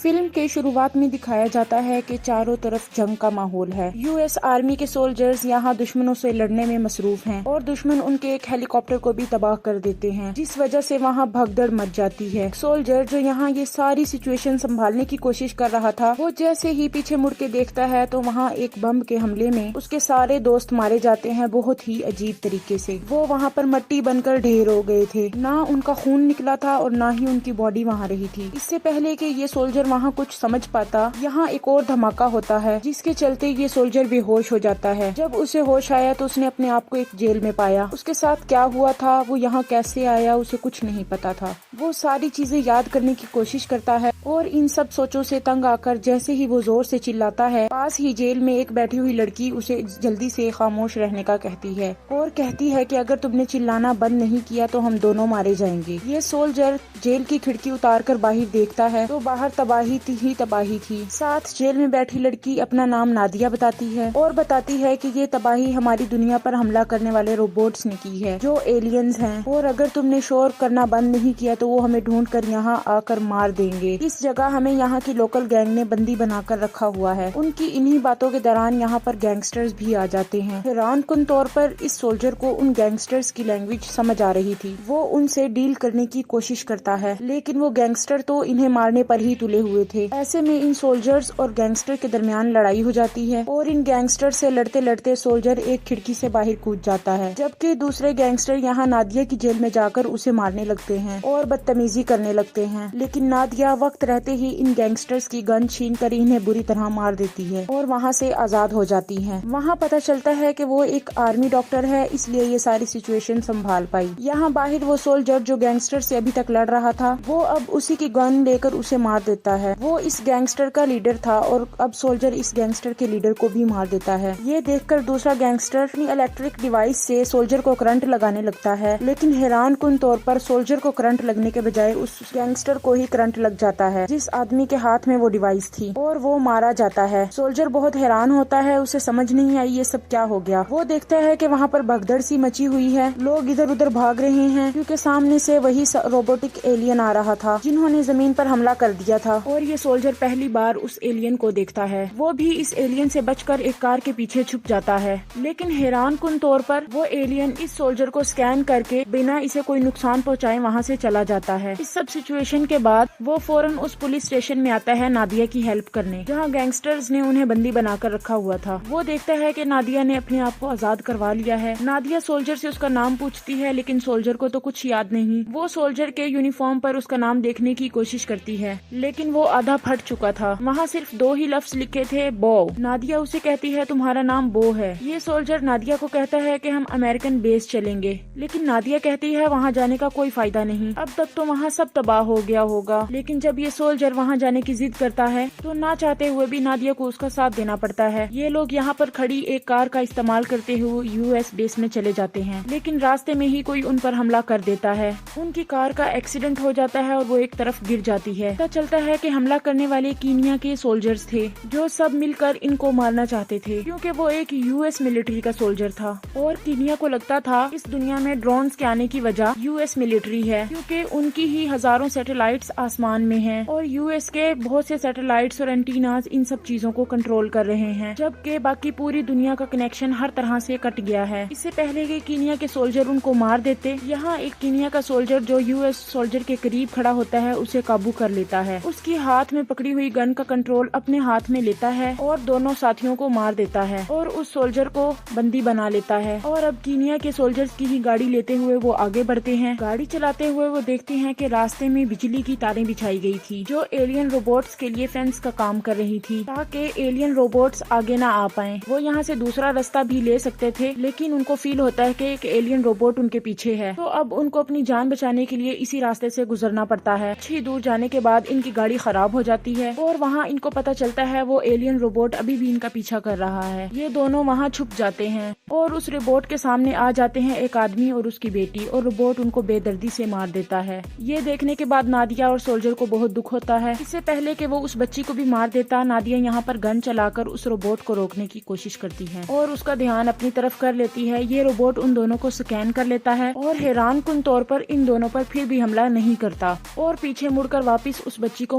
Film کے شروعات میں دکھایا جاتا ہے کہ چاروں طرف جنگ کا ماحول ہے۔ یو ایس آرمی کے سولجرز یہاں دشمنوں سے لڑنے میں مصروف ہیں اور دشمن ان کے ایک ہیلی کاپٹر کو بھی تباہ کر دیتے ہیں، جس وجہ سے وہاں بھگدڑ مچ جاتی ہے۔ سولجر جو یہاں یہ ساری سچویشن سنبھالنے کی کوشش کر رہا تھا، وہ جیسے ہی پیچھے مڑ کے دیکھتا ہے تو وہاں ایک بم کے حملے میں اس کے سارے دوست مارے جاتے ہیں بہت ہی عجیب طریقے سے۔ وہ وہاں پر مٹی بن کر ڈھیر ہو گئے تھے، نہ ان کا خون نکلا تھا اور نہ ہی ان کی باڈی وہاں رہی تھی۔ اس سے پہلے کہ یہ سولجر وہاں کچھ سمجھ پاتا، یہاں ایک اور دھماکہ ہوتا ہے جس کے چلتے یہ سولجر بے ہوش ہو جاتا ہے۔ جب اسے ہوش آیا تو اس نے اپنے آپ کو ایک جیل میں پایا۔ اس کے ساتھ کیا ہوا تھا، وہ یہاں کیسے آیا، اسے کچھ نہیں پتا تھا۔ وہ ساری چیزیں یاد کرنے کی کوشش کرتا ہے اور ان سب سوچوں سے تنگ آ کر جیسے ہی وہ زور سے چلاتا ہے، پاس ہی جیل میں ایک بیٹھی ہوئی لڑکی اسے جلدی سے خاموش رہنے کا کہتی ہے اور کہتی ہے کہ اگر تم نے چلانا بند نہیں کیا تو ہم دونوں مارے جائیں گے۔ یہ سولجر جیل کی کھڑکی اتار کر باہر دیکھتا ہے تو باہر تباہی ہی تباہی تھی۔ ساتھ جیل میں بیٹھی لڑکی اپنا نام نادیہ بتاتی ہے اور بتاتی ہے کہ یہ تباہی ہماری دنیا پر حملہ کرنے والے روبوٹس نے کی ہے جو ایلینز ہیں، اور اگر تم نے شور کرنا بند نہیں کیا تو وہ ہمیں ڈھونڈ کر یہاں آ کر مار دیں گے۔ اس جگہ ہمیں یہاں کی لوکل گینگ نے بندی بنا کر رکھا ہوا ہے۔ ان کی انہی باتوں کے دوران یہاں پر گینگسٹرز بھی آ جاتے ہیں۔ حیران کن طور پر اس سولجر کو ان گینگسٹرز کی لینگویج سمجھ آ رہی تھی۔ وہ ان سے ڈیل کرنے کی کوشش کرتا ہے لیکن وہ گینگسٹر تو انہیں مارنے پر ہی تلے ہوئے تھے۔ ایسے میں ان سولجرز اور گینگسٹر کے درمیان لڑائی ہو جاتی ہے اور ان گینگسٹر سے لڑتے لڑتے سولجر ایک کھڑکی سے باہر کود جاتا ہے، جبکہ دوسرے گینگسٹر یہاں نادیہ کی جیل میں جا کر اسے مارنے لگتے ہیں اور بدتمیزی کرنے لگتے ہیں، لیکن نادیہ وقت رہتے ہی ان گینگسٹرز کی گن چھین کر انہیں بری طرح مار دیتی ہے اور وہاں سے آزاد ہو جاتی ہے۔ وہاں پتہ چلتا ہے کہ وہ ایک آرمی ڈاکٹر ہے، اس لیے یہ ساری سچویشن سنبھال پائی۔ یہاں باہر وہ سولجر جو گینگسٹر سے ابھی تک لڑ رہا تھا، وہ اب اسی کی گن لے کر اسے مار دیتا ہے۔ وہ اس گینگسٹر کا لیڈر تھا اور اب سولجر اس گینگسٹر کے لیڈر کو بھی مار دیتا ہے۔ یہ دیکھ کر دوسرا گینگسٹر اپنی الیکٹرک ڈیوائس سے سولجر کو کرنٹ لگانے لگتا ہے، لیکن حیران کن طور پر سولجر کو کرنٹ لگنے کے بجائے اس گینگسٹر کو ہی کرنٹ لگ جاتا ہے جس آدمی کے ہاتھ میں وہ ڈیوائس تھی، اور وہ مارا جاتا ہے۔ سولجر بہت حیران ہوتا ہے، اسے سمجھ نہیں آئی یہ سب کیا ہو گیا۔ وہ دیکھتا ہے کہ وہاں پر بھگدڑ سی مچی ہوئی ہے، لوگ ادھر ادھر بھاگ رہے ہیں کیونکہ سامنے سے وہی روبوٹک ایلین آ رہا تھا جنہوں نے زمین پر حملہ کر دیا تھا، اور یہ سولجر پہلی بار اس ایلین کو دیکھتا ہے۔ وہ بھی اس ایلین سے بچ کر ایک کار کے پیچھے چھپ جاتا ہے، لیکن حیران کن طور پر وہ ایلین اس سولجر کو سکین کر کے بنا اسے کوئی نقصان پہنچائے وہاں سے چلا جاتا ہے۔ اس سب سچویشن کے بعد وہ فوراً اس پولیس اسٹیشن میں آتا ہے نادیہ کی ہیلپ کرنے، جہاں گینگسٹرز نے انہیں بندی بنا کر رکھا ہوا تھا۔ وہ دیکھتا ہے کہ نادیہ نے اپنے آپ کو آزاد کروا لیا ہے۔ نادیہ سولجر سے اس کا نام پوچھتی ہے لیکن سولجر کو تو کچھ یاد نہیں۔ وہ سولجر کے یونیفارم پر اس کا نام دیکھنے کی کوشش کرتی ہے لیکن وہ آدھا پھٹ چکا تھا، وہاں صرف 2 ہی لفظ لکھے تھے، بو۔ نادیہ اسے کہتی ہے تمہارا نام بو ہے۔ یہ سولجر نادیہ کو کہتا ہے کہ ہم امریکن بیس چلیں گے، لیکن نادیہ کہتی ہے وہاں جانے کا کوئی فائدہ نہیں، اب تک تو وہاں سب تباہ ہو گیا ہوگا۔ لیکن جب یہ سولجر وہاں جانے کی ضد کرتا ہے تو نہ چاہتے ہوئے بھی نادیہ کو اس کا ساتھ دینا پڑتا ہے۔ یہ لوگ یہاں پر کھڑی ایک کار کا استعمال کرتے ہوئے یو ایس بیس میں چلے جاتے ہیں، لیکن راستے میں ہی کوئی ان پر حملہ کر دیتا ہے۔ ان کی کار کا ایکسیڈنٹ ہو جاتا ہے اور وہ ایک طرف گر جاتی ہے۔ پتہ چلتا ہے کہ حملہ کرنے والے کینیا کے سولجرز تھے جو سب مل کر ان کو مارنا چاہتے تھے کیونکہ وہ ایک یو ایس ملٹری کا سولجر تھا، اور کینیا کو لگتا تھا اس دنیا میں ڈرونز کے آنے کی وجہ یو ایس ملٹری ہے کیونکہ ان کی ہی ہزاروں سیٹلائٹس آسمان میں ہیں اور یو ایس کے بہت سے سیٹلائٹس اور اینٹیناز ان سب چیزوں کو کنٹرول کر رہے ہیں، جبکہ باقی پوری دنیا کا کنیکشن ہر طرح سے کٹ گیا ہے۔ اس سے پہلے کہ کینیا کے سولجر ان کو مار دیتے، یہاں ایک کینیا کا سولجر جو یو ایس سولجر کے قریب کھڑا ہوتا ہے اسے قابو کر لیتا ہے، اس کی ہاتھ میں پکڑی ہوئی گن کا کنٹرول اپنے ہاتھ میں لیتا ہے اور دونوں ساتھیوں کو مار دیتا ہے اور اس سولجر کو بندی بنا لیتا ہے۔ اور اب کینیا کے سولجرز کی ہی گاڑی لیتے ہوئے وہ آگے بڑھتے ہیں۔ گاڑی چلاتے ہوئے وہ دیکھتے ہیں کہ راستے میں بجلی کی تاریں بچھائی گئی تھی جو ایلین روبوٹس کے لیے فینس کا کام کر رہی تھی تاکہ ایلین روبوٹس آگے نہ آ پائیں۔ وہ یہاں سے دوسرا راستہ بھی لے سکتے تھے لیکن ان کو فیل ہوتا ہے کہ ایک ایلین روبوٹ ان کے پیچھے ہے، تو اب ان کو اپنی جان بچانے کے لیے اسی راستے سے گزرنا پڑتا ہے۔ کچھ ہی دور جانے کے بعد ان کی گاڑی خراب ہو جاتی ہے اور وہاں ان کو پتہ چلتا ہے وہ ایلین روبوٹ ابھی بھی ان کا پیچھا کر رہا ہے۔ یہ دونوں وہاں چھپ جاتے ہیں اور اس روبوٹ کے سامنے آ جاتے ہیں ایک آدمی اور اس کی بیٹی، اور روبوٹ ان کو بے دردی سے مار دیتا ہے۔ یہ دیکھنے کے بعد نادیہ اور سولجر کو بہت دکھ ہوتا ہے۔ اس سے پہلے کہ وہ اس بچی کو بھی مار دیتا، نادیہ یہاں پر گن چلا کر اس روبوٹ کو روکنے کی کوشش کرتی ہے اور اس کا دھیان اپنی طرف کر لیتی ہے۔ یہ روبوٹ ان دونوں کو سکین کر لیتا ہے اور حیران کن طور پر ان دونوں پر پھر بھی حملہ نہیں کرتا اور پیچھے مڑ کر واپس اس بچی کو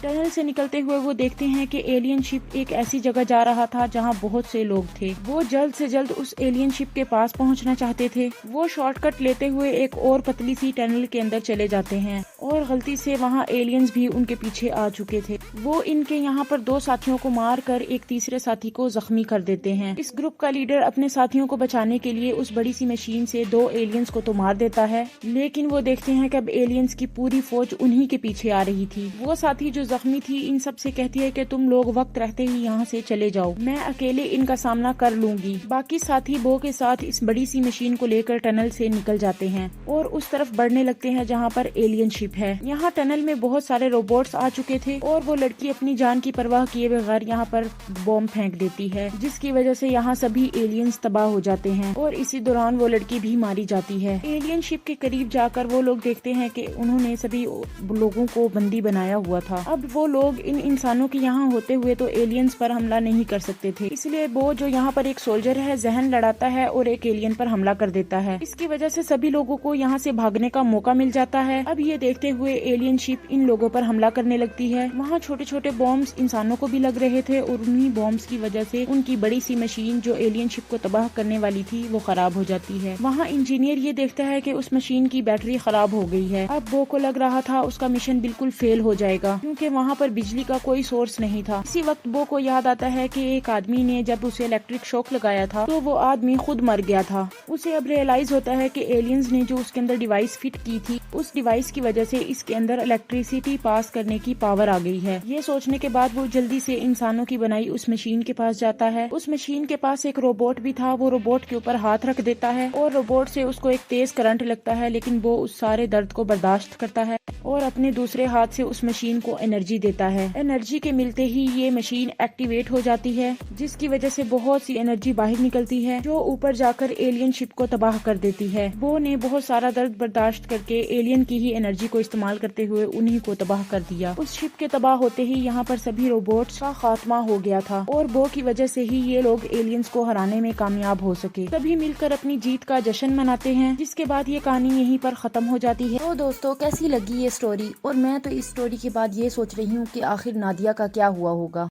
ٹنل سے نکلتے ہوئے وہ دیکھتے ہیں کہ ایلین شپ ایک ایسی جگہ جا رہا تھا جہاں بہت سے لوگ تھے۔ وہ جلد سے جلد اس ایلین شپ کے پاس پہنچنا چاہتے تھے۔ وہ شارٹ کٹ لیتے ہوئے ایک اور پتلی سی ٹنل کے اندر چلے جاتے ہیں اور غلطی سے وہاں ایلینز بھی ان کے پیچھے آ چکے تھے۔ وہ ان کے یہاں پر 2 ساتھیوں کو مار کر ایک تیسرے ساتھی کو زخمی کر دیتے ہیں۔ اس گروپ کا لیڈر اپنے ساتھیوں کو بچانے کے لیے اس بڑی سی مشین سے 2 ایلینز کو تو مار دیتا ہے، لیکن وہ دیکھتے ہیں کہ اب ایلینز کی پوری فوج انہی کے پیچھے آ رہی تھی۔ وہ ساتھی جو زخمی تھی ان سب سے کہتی ہے کہ تم لوگ وقت رہتے ہی یہاں سے چلے جاؤ، میں اکیلے ان کا سامنا کر لوں گی۔ باقی ساتھی بو کے ساتھ اس بڑی سی مشین کو لے کر ٹنل سے نکل جاتے ہیں اور اس طرف بڑھنے لگتے ہیں جہاں پر ایلین شپ ہے۔ یہاں ٹنل میں بہت سارے روبوٹس آ چکے تھے اور وہ لڑکی اپنی جان کی پرواہ کیے بغیر یہاں پر بم پھینک دیتی ہے، جس کی وجہ سے یہاں سبھی ایلینز تباہ ہو جاتے ہیں اور اسی دوران وہ لڑکی بھی ماری جاتی ہے۔ ایلین شپ کے قریب جا کر وہ لوگ دیکھتے ہیں کہ انہوں نے سبھی لوگوں کو بندی بنایا ہوا تھا۔ اب وہ لوگ ان انسانوں کے یہاں ہوتے ہوئے تو ایلینز پر حملہ نہیں کر سکتے تھے، اس لیے وہ جو یہاں پر ایک سولجر ہے ذہن لڑاتا ہے اور ایک ایلین پر حملہ کر دیتا ہے۔ اس کی وجہ سے سبھی لوگوں کو یہاں سے بھاگنے کا موقع مل جاتا ہے۔ اب یہ دیکھتے ہوئے ایلین شپ ان لوگوں پر حملہ کرنے لگتی ہے۔ وہاں چھوٹے چھوٹے بمز انسانوں کو بھی لگ رہے تھے اور انہی بمز کی وجہ سے ان کی بڑی سی مشین جو ایلین شپ کو تباہ کرنے والی تھی وہ خراب ہو جاتی ہے۔ وہاں انجینئر یہ دیکھتا ہے کہ اس مشین کی بیٹری خراب ہو گئی ہے۔ اب بو کو لگ رہا تھا اس کا مشن بالکل فیل ہو جائے گا کیونکہ وہاں پر بجلی کا کوئی سورس نہیں تھا۔ اسی وقت بو کو یاد آتا ہے کہ ایک آدمی نے جب اسے الیکٹرک شوک لگایا تھا تو وہ آدمی خود مر گیا تھا۔ اسے اب ریئلائز ہوتا ہے کہ ایلینز نے جو اس کے اندر ڈیوائس فٹ کی تھی اس ڈیوائس کی وجہ سے اس کے اندر الیکٹریسٹی پاس کرنے کی پاور آ گئی ہے۔ یہ سوچنے کے بعد وہ جلدی سے انسانوں کی بنائی اس مشین کے پاس جاتا ہے۔ اس مشین کے پاس ایک روبوٹ بھی تھا، وہ روبوٹ کے اوپر ہاتھ رکھ دیتا ہے اور روبوٹ سے اس کو ایک تیز کرنٹ لگتا ہے، لیکن وہ اس سارے درد کو برداشت کرتا ہے اور اپنے دوسرے ہاتھ سے اس مشین کو انرجی دیتا ہے۔ انرجی کے ملتے ہی یہ مشین ایکٹیویٹ ہو جاتی ہے، جس کی وجہ سے بہت سی انرجی باہر نکلتی ہے جو اوپر جا کر ایلین شپ کو تباہ کر دیتی ہے۔ بو نے بہت سارا درد برداشت کر کے ایلین کی ہی انرجی کو استعمال کرتے ہوئے انہی کو تباہ کر دیا۔ اس شپ کے تباہ ہوتے ہی یہاں پر سبھی روبوٹس کا خاتمہ ہو گیا تھا اور بو کی وجہ سے ہی یہ لوگ ایلینز کو ہرانے میں کامیاب ہو سکے۔ سبھی مل کر اپنی جیت کا جشن مناتے ہیں، جس کے بعد یہ کہانی یہیں پر ختم ہو جاتی ہے۔ تو دوستو کیسی لگی یہ سٹوری؟ اور میں تو اس سٹوری کے بعد یہ سوچ رہی ہوں کہ آخر نادیہ کا کیا ہوا ہوگا۔